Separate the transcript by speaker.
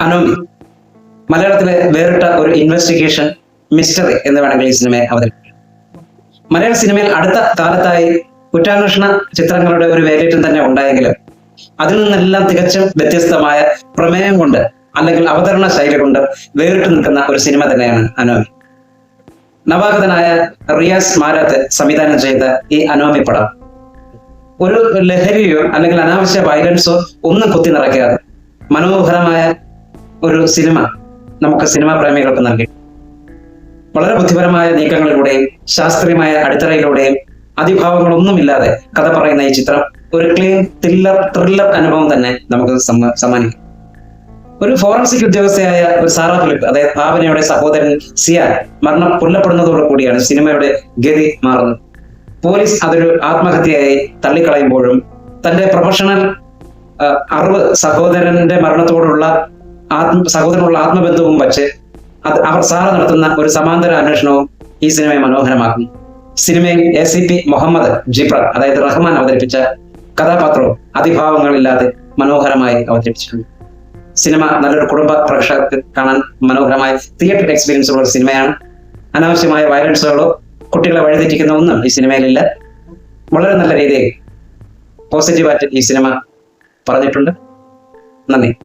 Speaker 1: Anomie മലയാളത്തിലെ വേറിട്ട ഒരു ഇൻവെസ്റ്റിഗേഷൻ മിസ്റ്ററി എന്ന് വേണമെങ്കിൽ ഈ സിനിമയെ അവതരിപ്പിക്കും. മലയാള സിനിമയിൽ അടുത്ത കാലത്തായി കുറ്റാന്വേഷണ ചിത്രങ്ങളുടെ ഒരു വേഗേറ്റം തന്നെ ഉണ്ടായെങ്കിലും അതിൽ നിന്നെല്ലാം തികച്ചും വ്യത്യസ്തമായ പ്രമേയം കൊണ്ട് അല്ലെങ്കിൽ അവതരണ ശൈലി കൊണ്ട് വേറിട്ട് നിൽക്കുന്ന ഒരു സിനിമ തന്നെയാണ് അനോമി. നവാഗതനായ റിയാസ് മാരാത്ത് സംവിധാനം ചെയ്ത ഈ അനോമി പടം ഒരു ലഹരിയോ അല്ലെങ്കിൽ അനാവശ്യ വയലൻസോ ഒന്നും കുത്തി നിറയ്ക്കാതെ മനോഹരമായ ഒരു സിനിമ നമുക്ക് സിനിമാ പ്രേമികൾക്ക് നൽകി. വളരെ ബുദ്ധിപരമായ നീക്കങ്ങളിലൂടെയും ശാസ്ത്രീയമായ അടിത്തറയിലൂടെയും അതിഭാവങ്ങളൊന്നുമില്ലാതെ കഥ പറയുന്ന ഈ ചിത്രം ഒരു ക്ലീൻ ത്രില്ലർ അനുഭവം തന്നെ നമുക്ക് സമ്മാനിക്കും. ഒരു ഫോറൻസിക് ഉദ്യോഗസ്ഥയായ ഒരു സാറാ ഫിലിപ്പ്, അതായത് ഭാവനയുടെ സഹോദരൻ സിയാൻ കൊല്ലപ്പെടുന്നതോടു കൂടിയാണ് സിനിമയുടെ ഗതി മാറുന്നത്. പോലീസ് അതൊരു ആത്മഹത്യയായി തള്ളിക്കളയുമ്പോഴും തന്റെ പ്രൊഫഷണൽ അറിവ് സഹോദരന്റെ മരണത്തോടുള്ള ആത്മബന്ധവും വച്ച് അവർ സാറ നടത്തുന്ന ഒരു സമാന്തര അന്വേഷണവും ഈ സിനിമയെ മനോഹരമാക്കുന്നു. സിനിമയിൽ ACP മുഹമ്മദ് ജിബ്ര, അതായത് റഹ്മാൻ അവതരിപ്പിച്ച കഥാപാത്രവും അതിഭാവങ്ങളില്ലാതെ മനോഹരമായി അവതരിപ്പിച്ചിട്ടുണ്ട്. സിനിമ നല്ലൊരു കുടുംബ പ്രേക്ഷകർക്ക് കാണാൻ മനോഹരമായ തിയേറ്റർ എക്സ്പീരിയൻസ് ഉള്ള ഒരു സിനിമയാണ്. അനാവശ്യമായ വയലൻസുകളോ കുട്ടികളെ വഴിതെറ്റിക്കുന്ന ഒന്നും ഈ സിനിമയിലില്ല. വളരെ നല്ല രീതിയിൽ പോസിറ്റീവായിട്ട് ഈ സിനിമ പറഞ്ഞിട്ടുണ്ട്. നന്ദി.